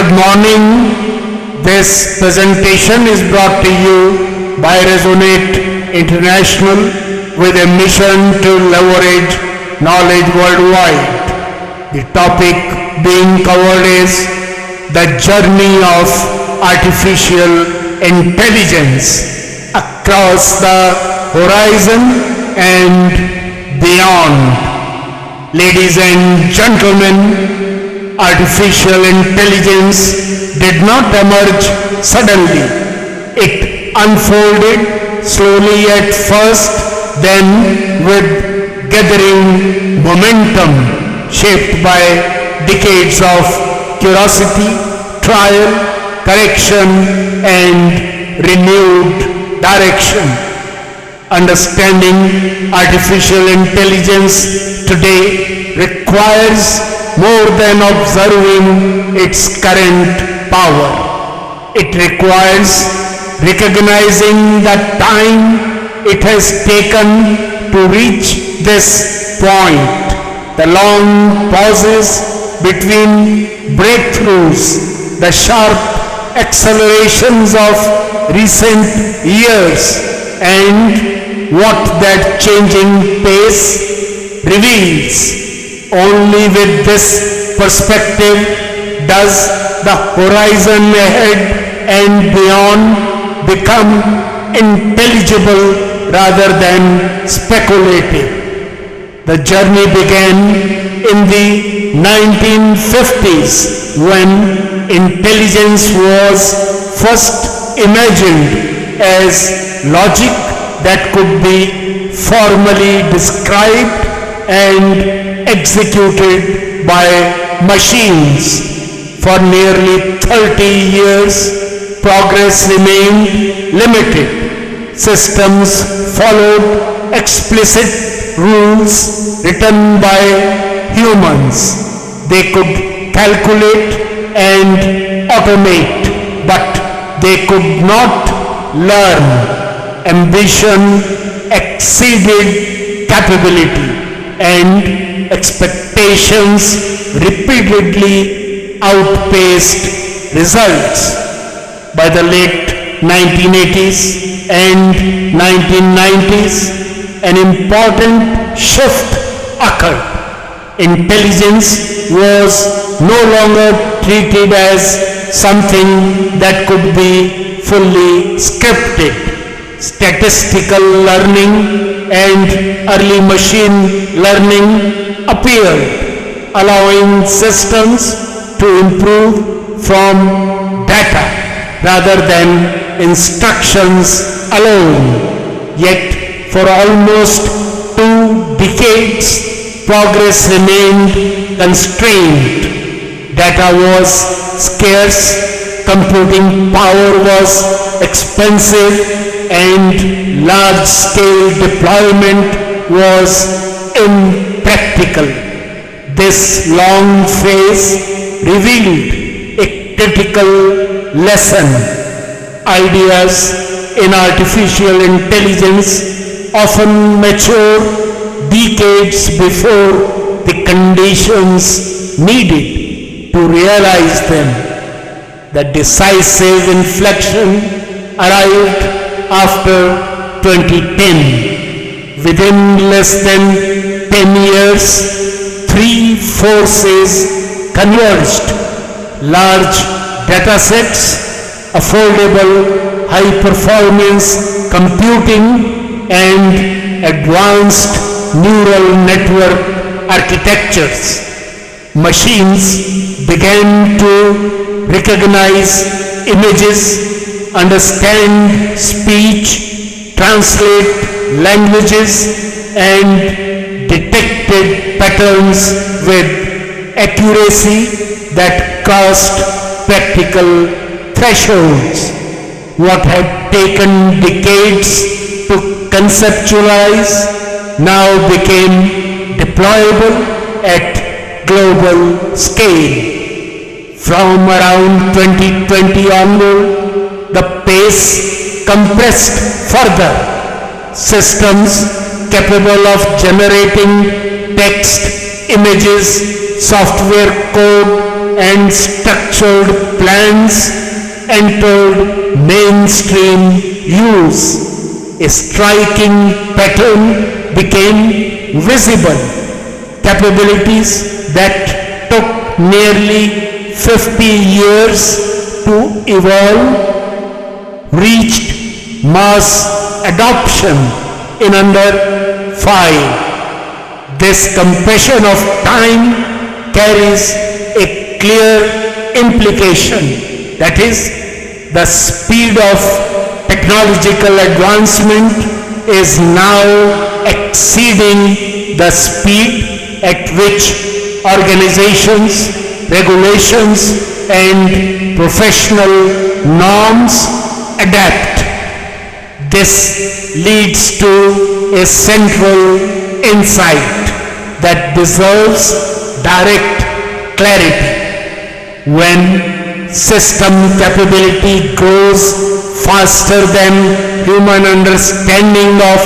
good morning. This presentation is brought to you by Resonate International with a mission to leverage knowledge worldwide. The topic being covered is the journey of artificial intelligence across the horizon and beyond. Ladies and gentlemen, artificial intelligence did not emerge suddenly. It unfolded slowly at first, then with gathering momentum, shaped by decades of curiosity, trial, correction, and renewed direction. Understanding artificial intelligence today requires more than observing its current power. It requires recognizing the time it has taken to reach this point, the long pauses between breakthroughs, the sharp accelerations of recent years, and what that changing pace reveals. Only with this perspective does the horizon ahead and beyond become intelligible rather than speculative. The journey began in the 1950s when intelligence was first imagined as logic that could be formally described and executed by machines. For nearly 30 years, progress remained limited. Systems followed explicit rules written by humans. They could calculate and automate, but they could not learn. Ambition exceeded capability, and expectations repeatedly outpaced results. By the late 1980s and 1990s, an important shift occurred. Intelligence was no longer treated as something that could be fully scripted. Statistical learning and early machine learning appeared, allowing systems to improve from data rather than instructions alone. Yet, for almost 2 decades, progress remained constrained. Data was scarce, computing power was expensive, and large-scale deployment was impractical. This long phase revealed a critical lesson. Ideas in artificial intelligence often mature decades before the conditions needed to realize them. The decisive inflection arrived after 2010. Within less than 10 years, 3 forces converged: large datasets, affordable high-performance computing, and advanced neural network architectures. Machines began to recognize images, understand speech, translate languages, and detected patterns with accuracy that crossed practical thresholds. What had taken decades to conceptualize now became deployable at global scale. From around 2020 onward, the pace compressed further. Systems capable of generating text, images, software code, and structured plans entered mainstream use. A striking pattern became visible. Capabilities that took nearly 50 years to evolve reached mass adoption in under 5. This compression of time carries a clear implication, that is, the speed of technological advancement is now exceeding the speed at which organizations, regulations, and professional norms adapt. This leads to a central insight that deserves direct clarity. When system capability grows faster than human understanding of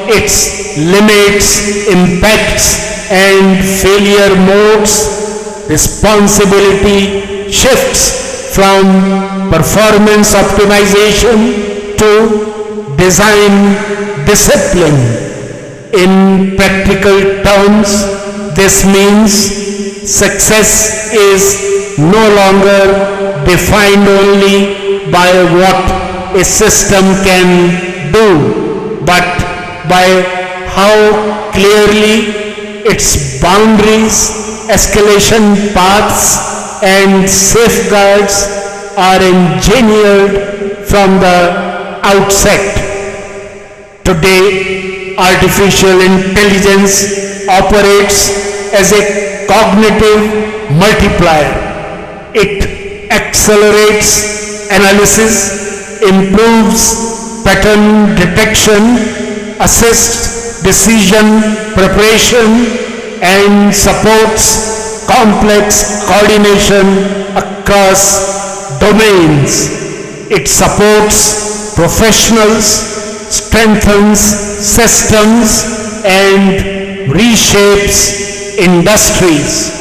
its limits, impacts, and failure modes, responsibility shifts from performance optimization to design discipline. In practical terms, this means success is no longer defined only by what a system can do, but by how clearly its boundaries, escalation paths, and safeguards are engineered from the outset. Today, artificial intelligence operates as a cognitive multiplier. It accelerates analysis, improves pattern detection, assists decision preparation, and supports complex coordination across domains. It supports professionals, strengthens systems, and reshapes industries.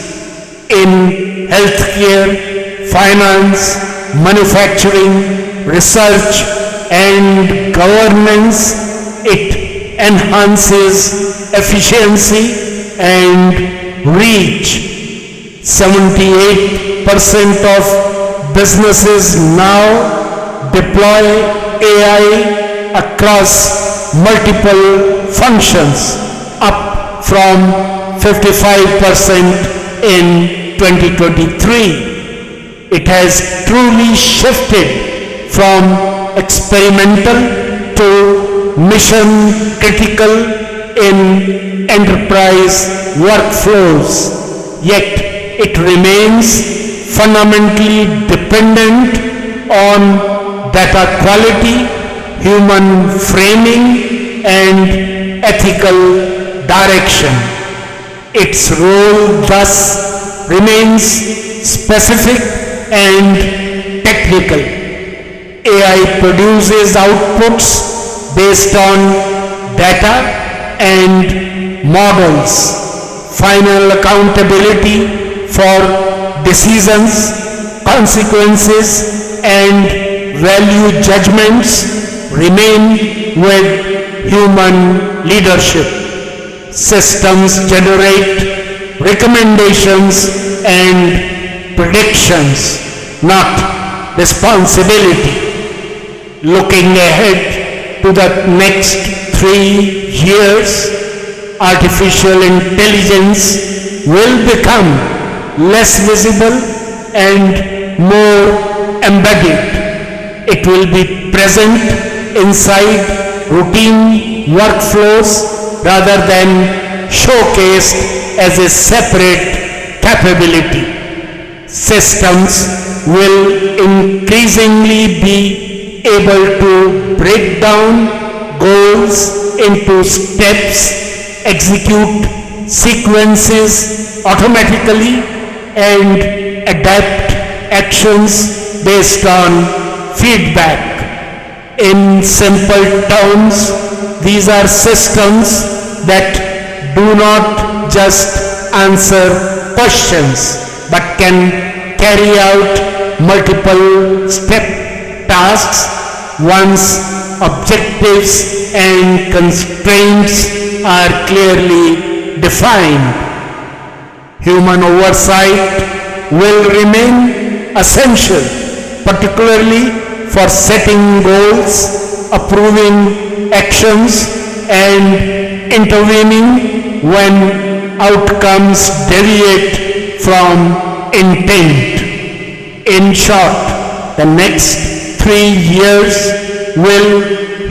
In healthcare, finance, manufacturing, research, and governance, it enhances efficiency and reach. 78% of businesses now deploy AI across multiple functions, up from 55% in 2023. It has truly shifted from experimental to mission critical in enterprise workflows, yet it remains fundamentally dependent on data quality, human framing, and ethical direction. Its role thus remains specific and technical. AI produces outputs based on data and models. Final accountability for decisions, consequences, and value judgments remain with human leadership. Systems generate recommendations and predictions, not responsibility. Looking ahead to the next 3 years, artificial intelligence will become less visible and more embedded. It will be present inside routine workflows rather than showcased as a separate capability. Systems will increasingly be able to break down goals into steps, execute sequences automatically, and adapt actions based on feedback. In simple terms, these are systems that do not just answer questions but can carry out multiple step tasks once objectives and constraints are clearly defined. Human oversight will remain essential, particularly for setting goals, approving actions, and intervening when outcomes deviate from intent. In short, the next 3 years will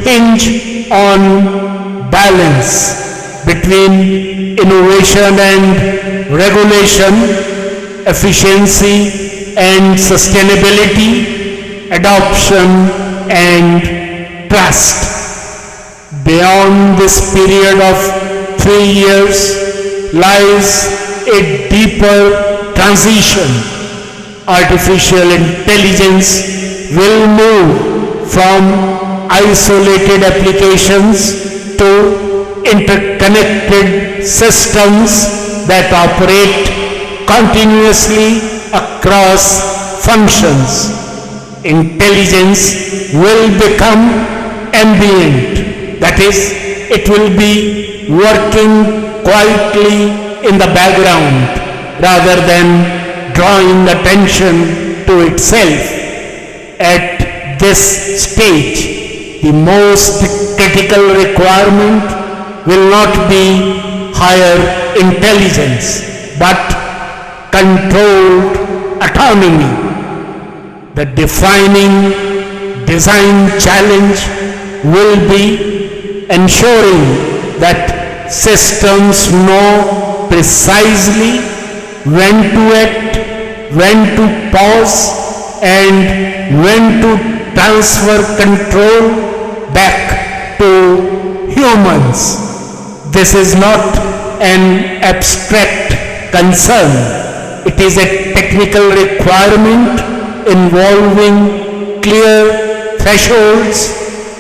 hinge on balance between innovation and regulation, efficiency and sustainability, adoption and trust. Beyond this period of 3 years lies a deeper transition. Artificial intelligence will move from isolated applications to interconnected systems that operate continuously across functions. Intelligence will become ambient, that is, it will be working quietly in the background rather than drawing attention to itself. At this stage, the most critical requirement will not be higher intelligence, but controlled autonomy. The defining design challenge will be ensuring that systems know precisely when to act, when to pause, and when to transfer control back to humans. This is not an abstract concern. It is a technical requirement involving clear thresholds,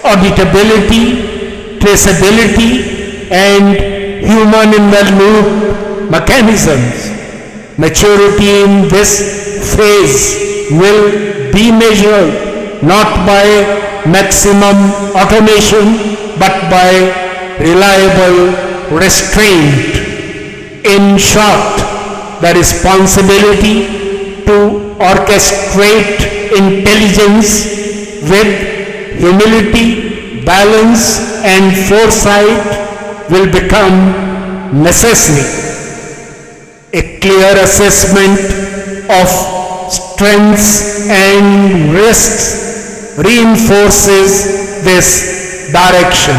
auditability, traceability, and human-in-the-loop mechanisms. Maturity in this phase will be measured not by maximum automation but by reliable restraint. In short, the responsibility to orchestrate intelligence with humility, balance, and foresight will become necessary. A clear assessment of strengths and risks reinforces this direction.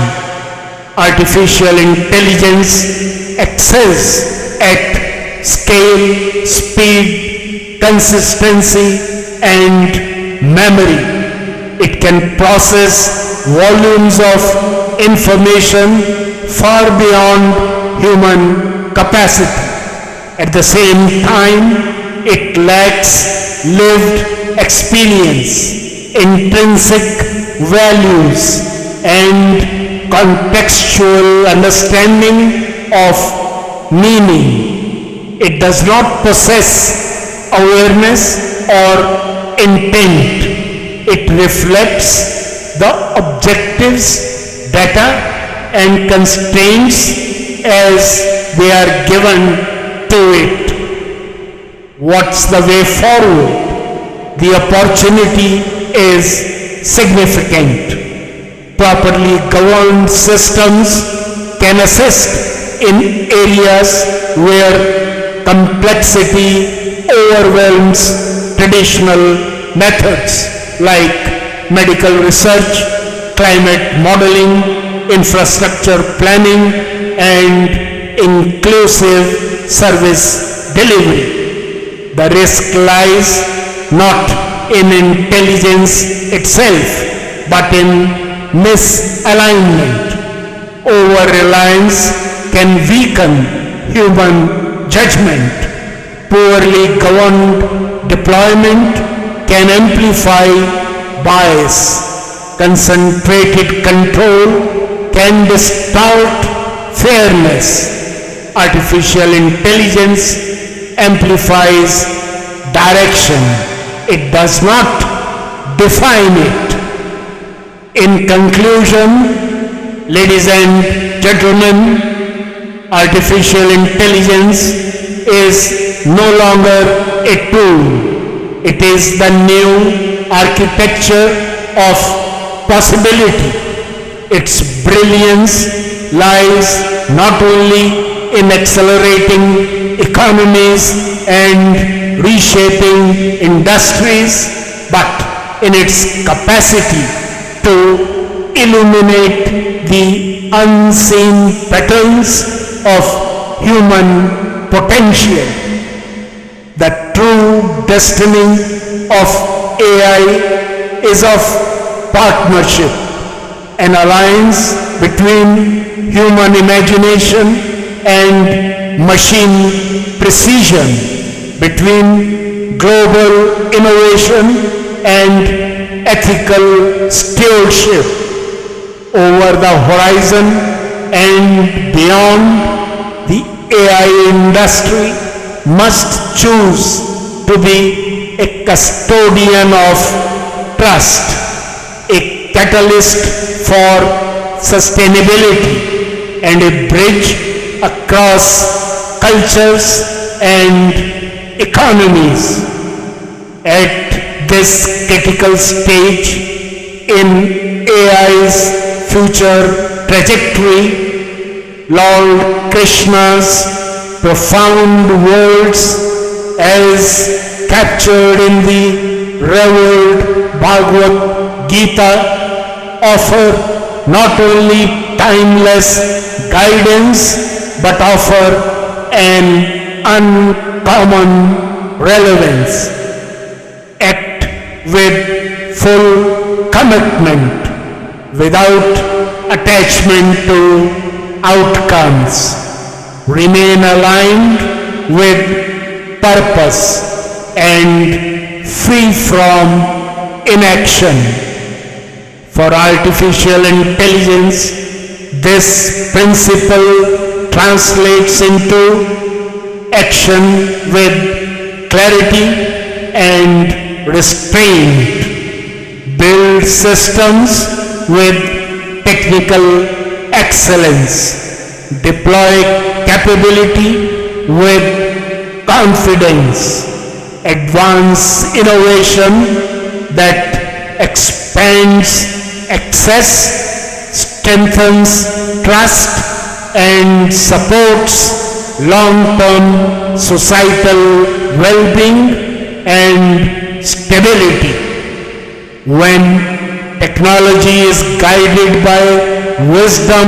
Artificial intelligence excels at scale, speed, consistency, and memory. It can process volumes of information far beyond human capacity. At the same time, it lacks lived experience, intrinsic values, and contextual understanding of meaning. It does not possess awareness or intent. It reflects the objectives, data, and constraints as they are given to it. What's the way forward? The opportunity is significant. Properly governed systems can assist in areas where complexity overwhelms traditional methods like medical research, climate modeling, infrastructure planning, and inclusive service delivery. The risk lies not in intelligence itself, but in misalignment. Over-reliance can weaken human judgment. Poorly governed deployment can amplify bias. Concentrated control can distort fairness. Artificial intelligence amplifies direction. It does not define it. In conclusion, ladies and gentlemen, artificial intelligence is no longer a tool. It is the new architecture of possibility. Its brilliance lies not only in accelerating economies and reshaping industries, but in its capacity to illuminate the unseen patterns of human potential. The true destiny of AI is of partnership, an alliance between human imagination and machine precision, between global innovation and ethical stewardship. Over the horizon and beyond, the AI industry must choose to be a custodian of trust, a catalyst for sustainability, and a bridge across cultures and economies. At this critical stage in AI's future trajectory, Lord Krishna's profound words, as captured in the revered Bhagavad Gita, offer not only timeless guidance but offer an uncommon relevance. Act with full commitment, without attachment to outcomes. Remain aligned with purpose and free from inaction. For artificial intelligence, this principle translates into action with clarity and restraint. Build systems with technical excellence. Deploy capability with confidence. Advance innovation that expands access, strengthens trust, and supports long-term societal well-being and stability. When technology is guided by wisdom,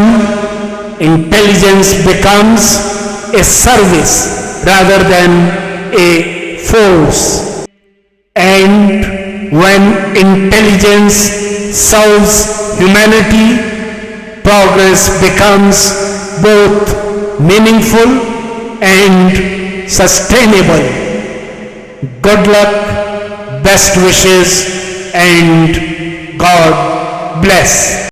intelligence becomes a service rather than a force. And when intelligence serves humanity, progress becomes both meaningful and sustainable. Good luck, best wishes, and God bless.